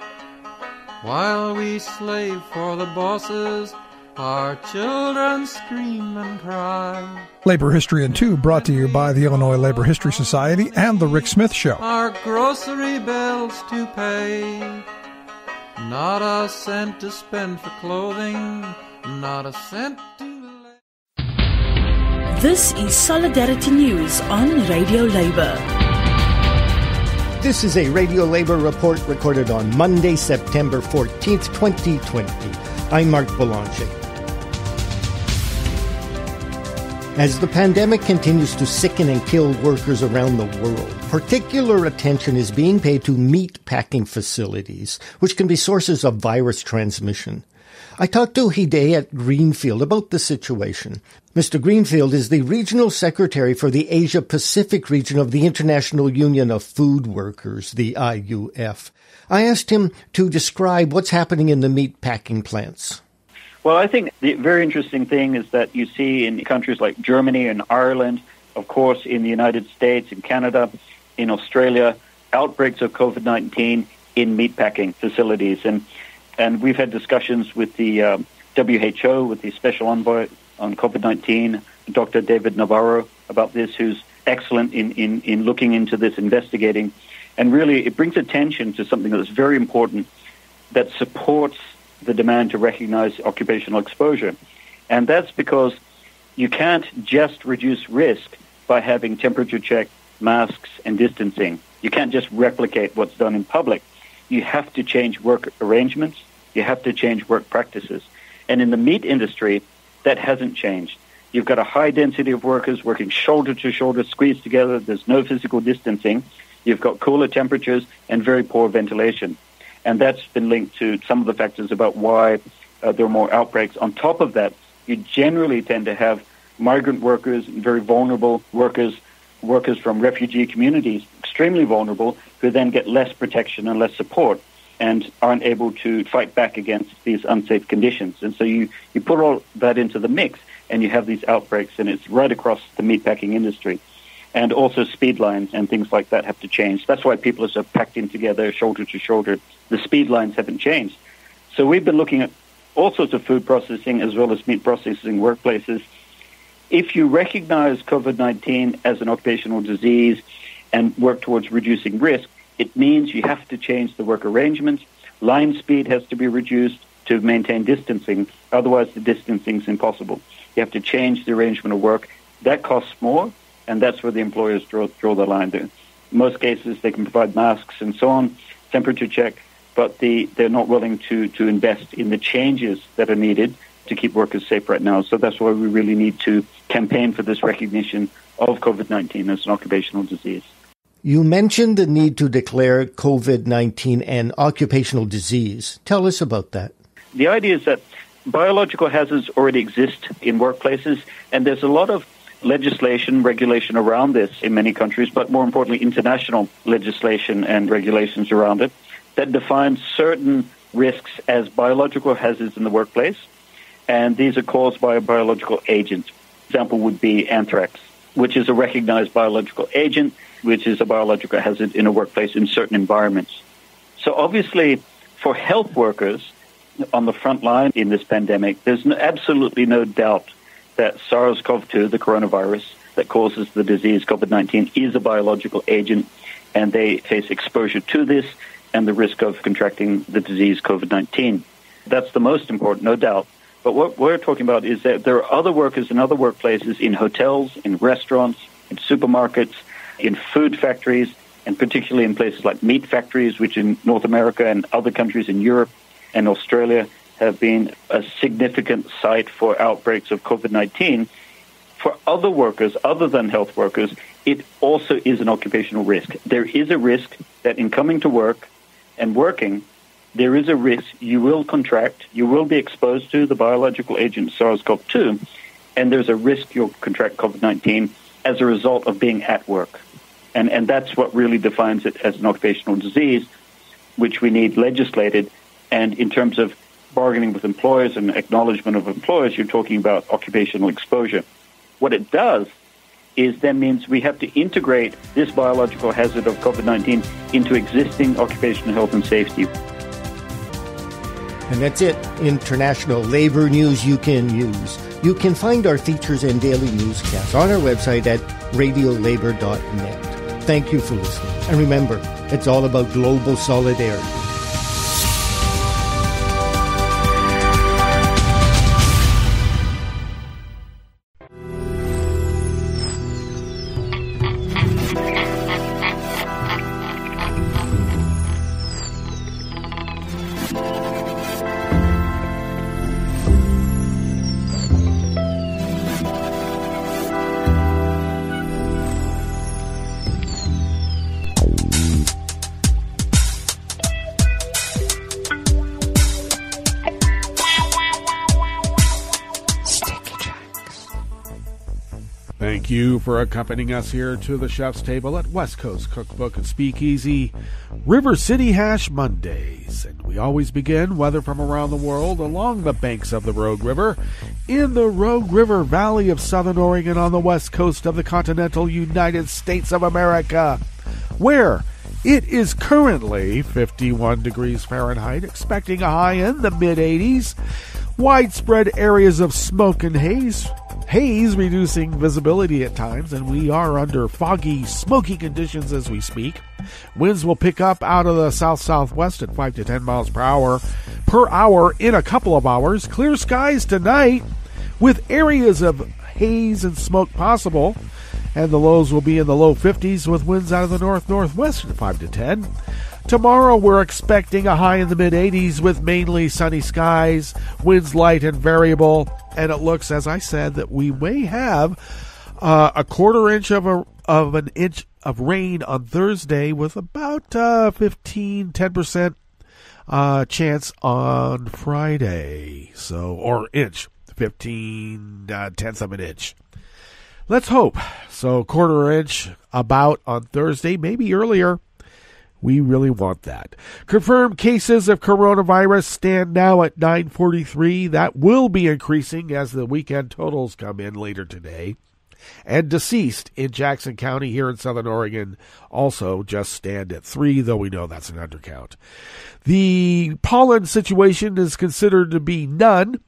While we slave for the bosses, our children scream and cry. Labor History in 2 brought to you by the Illinois Labor History Society and The Rick Smith Show. Our grocery bills to pay, not a cent to spend for clothing, not a cent to... This is Solidarity News on Radio Labor. This is a Radio Labor report recorded on Monday, September 14th, 2020. I'm Mark Boulanger. As the pandemic continues to sicken and kill workers around the world, particular attention is being paid to meat packing facilities, which can be sources of virus transmission. I talked to Hide at Greenfield about the situation. Mr. Greenfield is the Regional Secretary for the Asia-Pacific region of the International Union of Food Workers, the IUF. I asked him to describe what's happening in the meat packing plants. Well, I think the very interesting thing is that you see in countries like Germany and Ireland, of course, in the United States, in Canada, in Australia, outbreaks of COVID-19 in meatpacking facilities. And we've had discussions with the WHO, with the Special Envoy on COVID-19, Dr. David Navarro, about this, who's excellent in looking into this, investigating. And really, it brings attention to something that's very important that supports the demand to recognize occupational exposure. And that's because you can't just reduce risk by having temperature check, masks, and distancing. You can't just replicate what's done in public. You have to change work arrangements. You have to change work practices. And in the meat industry, that hasn't changed. You've got a high density of workers working shoulder to shoulder, squeezed together. There's no physical distancing. You've got cooler temperatures and very poor ventilation. And that's been linked to some of the factors about why there are more outbreaks. On top of that, you generally tend to have migrant workers, very vulnerable workers from refugee communities, extremely vulnerable, who then get less protection and less support and aren't able to fight back against these unsafe conditions. And so you put all that into the mix and you have these outbreaks, and it's right across the meatpacking industry. And also speed lines and things like that have to change. That's why people are so packed in together, shoulder to shoulder. The speed lines haven't changed. So we've been looking at all sorts of food processing as well as meat processing workplaces. If you recognize COVID-19 as an occupational disease and work towards reducing risk, it means you have to change the work arrangements. Line speed has to be reduced to maintain distancing. Otherwise, the distancing is impossible. You have to change the arrangement of work. That costs more, and that's where the employers draw the line there. In most cases, they can provide masks and so on, temperature check, but they're not willing to invest in the changes that are needed to keep workers safe right now. So that's why we really need to campaign for this recognition of COVID-19 as an occupational disease. You mentioned the need to declare COVID-19 an occupational disease. Tell us about that. The idea is that biological hazards already exist in workplaces, and there's a lot of legislation, regulation around this in many countries, but more importantly, international legislation and regulations around it that define certain risks as biological hazards in the workplace, and these are caused by a biological agent. Example would be anthrax, which is a recognized biological agent, which is a biological hazard in a workplace in certain environments. So obviously, for health workers on the front line in this pandemic, there's absolutely no doubt that SARS-CoV-2, the coronavirus that causes the disease COVID-19, is a biological agent, and they face exposure to this and the risk of contracting the disease COVID-19. That's the most important, no doubt. But what we're talking about is that there are other workers in other workplaces, in hotels, in restaurants, in supermarkets, in food factories, and particularly in places like meat factories, which in North America and other countries in Europe and Australia have been a significant site for outbreaks of COVID-19. For other workers, other than health workers, it also is an occupational risk. There is a risk that in coming to work and working, there is a risk you will contract, you will be exposed to the biological agent SARS-CoV-2, and there's a risk you'll contract COVID-19 as a result of being at work. And that's what really defines it as an occupational disease, which we need legislated. And in terms of bargaining with employers and acknowledgement of employers, you're talking about occupational exposure. What it does is that means we have to integrate this biological hazard of COVID-19 into existing occupational health and safety. And that's it. International labor news you can use. You can find our features and daily newscasts on our website at radiolabor.net. Thank you for listening. And remember, it's all about global solidarity. Thank you for accompanying us here to the chef's table at West Coast Cookbook and Speakeasy, River City Hash Mondays. And we always begin, weather from around the world, along the banks of the Rogue River, in the Rogue River Valley of Southern Oregon on the west coast of the continental United States of America, where it is currently 51 degrees Fahrenheit, expecting a high in the mid-80s. Widespread areas of smoke and haze reducing visibility at times, and we are under foggy, smoky conditions as we speak. Winds will pick up out of the south-southwest at 5 to 10 miles per hour in a couple of hours. Clear skies tonight with areas of haze and smoke possible, and the lows will be in the low 50s with winds out of the north-northwest at 5 to 10. Tomorrow we're expecting a high in the mid-80s with mainly sunny skies, winds light and variable, and it looks, as I said, that we may have a quarter inch of an inch of rain on Thursday with about 10% chance on Friday. Or inch, 15 tenths of an inch. Let's hope. So quarter inch about on Thursday, maybe earlier. We really want that. Confirmed cases of coronavirus stand now at 943. That will be increasing as the weekend totals come in later today. And deceased in Jackson County here in Southern Oregon also just stand at 3, though we know that's an undercount. The pollen situation is considered to be none.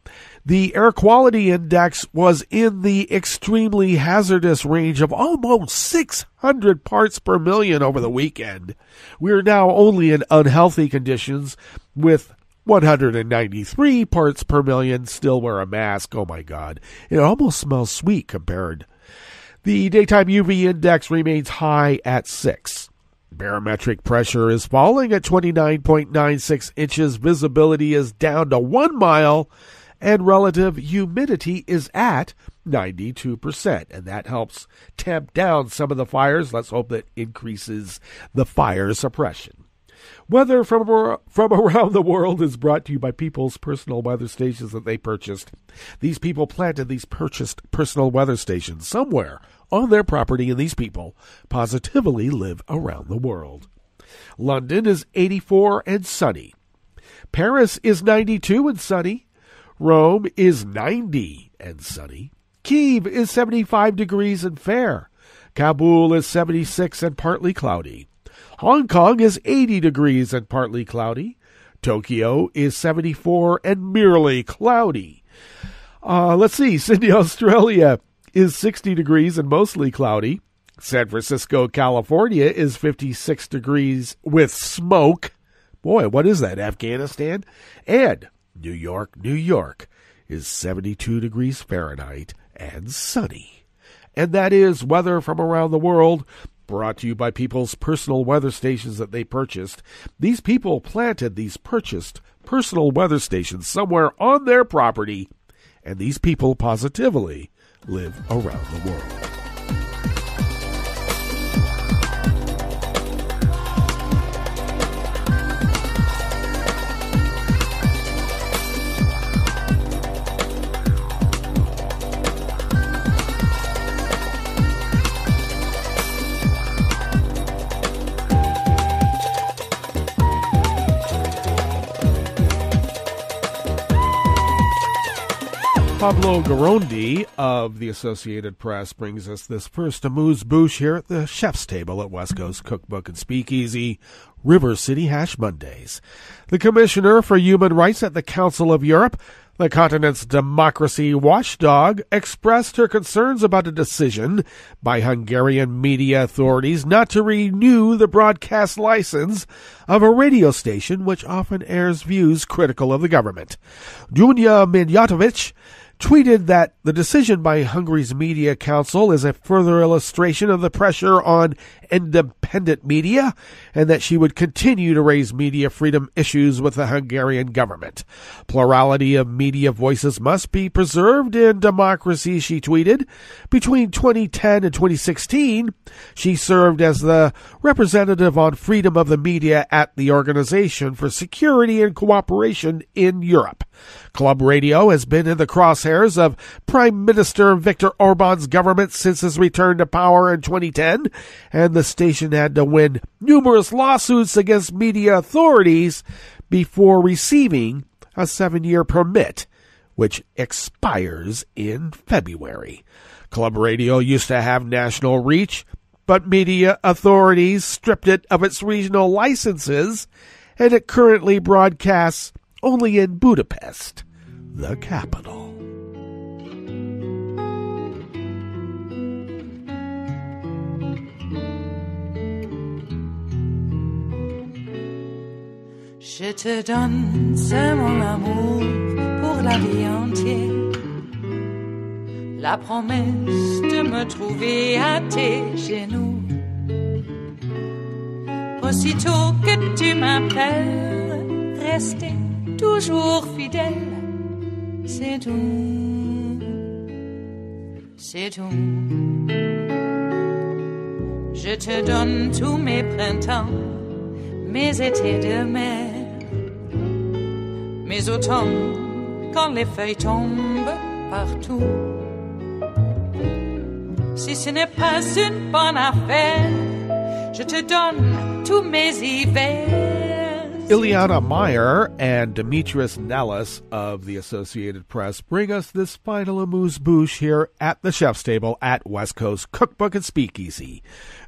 The air quality index was in the extremely hazardous range of almost 600 parts per million over the weekend. We are now only in unhealthy conditions with 193 parts per million. Still wear a mask. Oh my God. It almost smells sweet compared. The daytime UV index remains high at 6. Barometric pressure is falling at 29.96 inches. Visibility is down to 1 mile. And relative humidity is at 92%, and that helps tamp down some of the fires. Let's hope that increases the fire suppression. Weather from around the world is brought to you by people's personal weather stations that they purchased. These people planted these purchased personal weather stations somewhere on their property, and these people positively live around the world. London is 84 and sunny. Paris is 92 and sunny. Rome is 90 and sunny. Kyiv is 75 degrees and fair. Kabul is 76 and partly cloudy. Hong Kong is 80 degrees and partly cloudy. Tokyo is 74 and merely cloudy. Sydney, Australia is 60 degrees and mostly cloudy. San Francisco, California is 56 degrees with smoke. Boy, what is that, Afghanistan? And New York is 72 degrees Fahrenheit and sunny. And that is weather from around the world, brought to you by people's personal weather stations that they purchased. These people planted these purchased personal weather stations somewhere on their property, and these people positively live around the world. Pablo Garondi of the Associated Press brings us this first amuse-bouche here at the chef's table at West Coast Cookbook and Speakeasy, River City Hash Mondays. The Commissioner for Human Rights at the Council of Europe, the continent's democracy watchdog, expressed her concerns about a decision by Hungarian media authorities not to renew the broadcast license of a radio station which often airs views critical of the government. Dunya Mijatovic tweeted that the decision by Hungary's Media Council is a further illustration of the pressure on independent media, and that she would continue to raise media freedom issues with the Hungarian government. Plurality of media voices must be preserved in democracy, she tweeted. Between 2010 and 2016, she served as the representative on freedom of the media at the Organization for Security and Cooperation in Europe. Club Radio has been in the crosshairs of Prime Minister Viktor Orban's government since his return to power in 2010, and the station had to win numerous lawsuits against media authorities before receiving a 7-year permit, which expires in February. Club Radio used to have national reach, but media authorities stripped it of its regional licenses, and it currently broadcasts only in Budapest, the capital. Je te donne ce mon amour pour la vie entière, la promesse de me trouver à tes genoux. Aussitôt que tu m'appelles, rester toujours fidèle, c'est tout, c'est tout. Je te donne tous mes printemps, mes étés de mer, mes automnes quand les feuilles tombent partout. Si ce n'est pas une bonne affaire, je te donne tous mes hivers. Ileana Meyer and Demetrius Nellis of the Associated Press bring us this final amuse-bouche here at the chef's table at West Coast Cookbook and Speakeasy.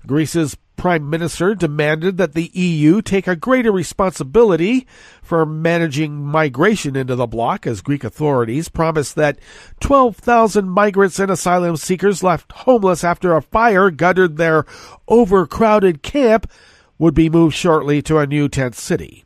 Greece's Prime Minister demanded that the EU take a greater responsibility for managing migration into the bloc, as Greek authorities promised that 12,000 migrants and asylum seekers left homeless after a fire guttered their overcrowded camp would be moved shortly to a new tent city.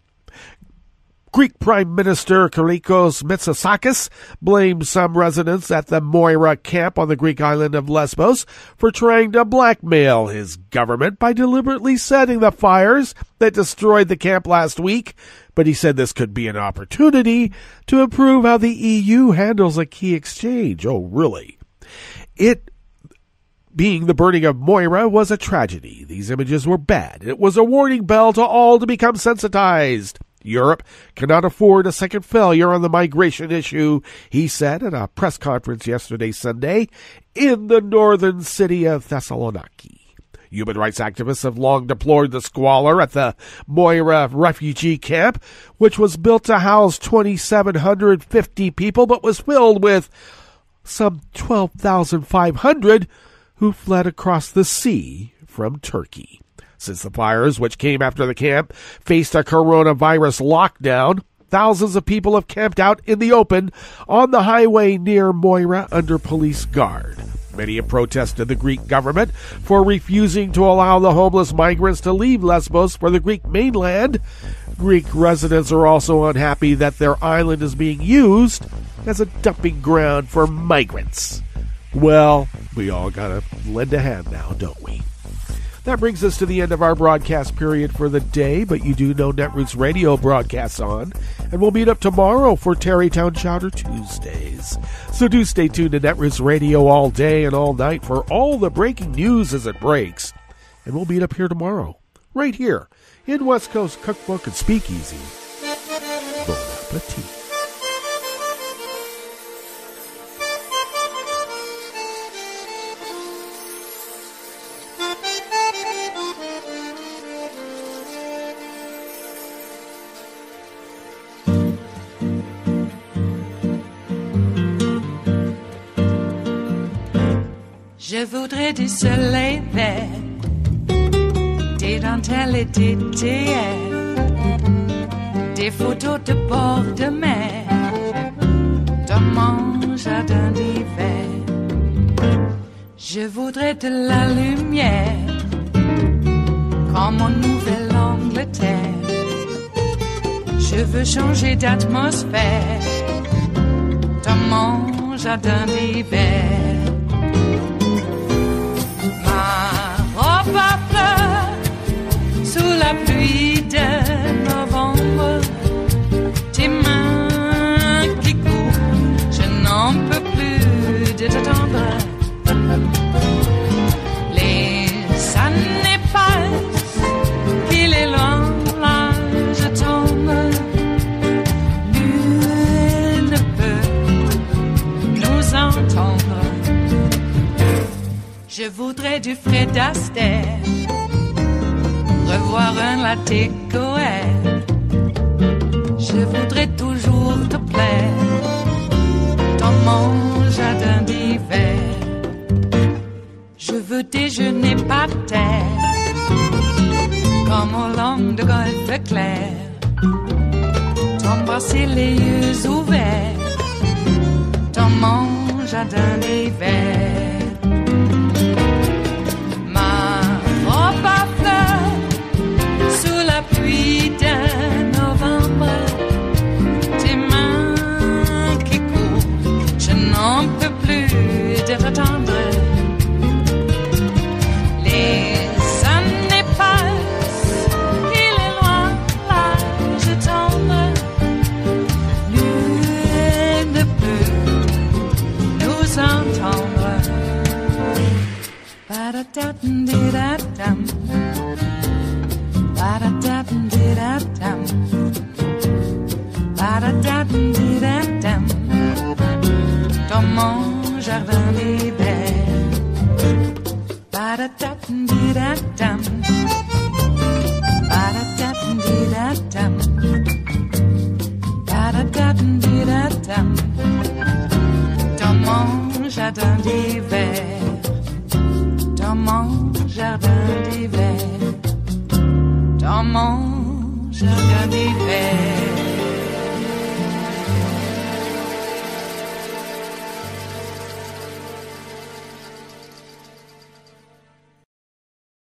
Greek Prime Minister Kyriakos Mitsotakis blamed some residents at the Moira camp on the Greek island of Lesbos for trying to blackmail his government by deliberately setting the fires that destroyed the camp last week, but he said this could be an opportunity to improve how the EU handles a key exchange. Oh, really? being the burning of Moira was a tragedy. These images were bad. It was a warning bell to all to become sensitized. Europe cannot afford a second failure on the migration issue, he said at a press conference yesterday Sunday in the northern city of Thessaloniki. Human rights activists have long deplored the squalor at the Moira refugee camp, which was built to house 2,750 people but was filled with some 12,500 who fled across the sea from Turkey. Since the fires, which came after the camp, faced a coronavirus lockdown, thousands of people have camped out in the open on the highway near Moira under police guard. Many have protested the Greek government for refusing to allow the homeless migrants to leave Lesbos for the Greek mainland. Greek residents are also unhappy that their island is being used as a dumping ground for migrants. Well, we all gotta lend a hand now, don't we? That brings us to the end of our broadcast period for the day, but you do know Netroots Radio broadcasts on, and we'll meet up tomorrow for Tarrytown Chowder Tuesdays. So do stay tuned to Netroots Radio all day and all night for all the breaking news as it breaks. And we'll meet up here tomorrow, right here, in West Coast Cookbook and Speakeasy. Bon appetit. Je voudrais du soleil vert, des dentelles et des théâtres, des photos de bord de mer, dans mon jardin d'hiver. Je voudrais de la lumière, comme en Nouvelle-Angleterre. Je veux changer d'atmosphère, dans mon jardin d'hiver. Robe à fleurs, sous la pluie de novembre, tes mains qui courent, je n'en peux plus de t'attendre. Les années passent, qu'il est loin, là je tombe. Nul ne peut nous entendre. Je voudrais du Fred Astaire, revoir un latte Goël. Je voudrais toujours te plaire dans mon jardin d'hiver. Je veux déjeuner par terre, comme au long de golfe clair, t'embrasser les yeux ouverts dans mon jardin d'hiver. Pluie de novembre, tes mains qui courent, je n'en peux plus de t'attendre. Les années passent, il est loin, là je tombe. Nul ne peut nous entendre. Ba-da-da-dum-di-da-dum. Ba-da-da-dum-di-da-dum. Ba-da-da-dum-di-da-dum. Dans mon jardin d'hiver. Ba-da-da-dum-di-da-dum. Ba-da-da-dum-di-da-dum. Ba-da-da-dum-di-da-dum. Dans mon jardin d'hiver. Dans mon jardin d'hiver. Dans mon jardin d'hiver.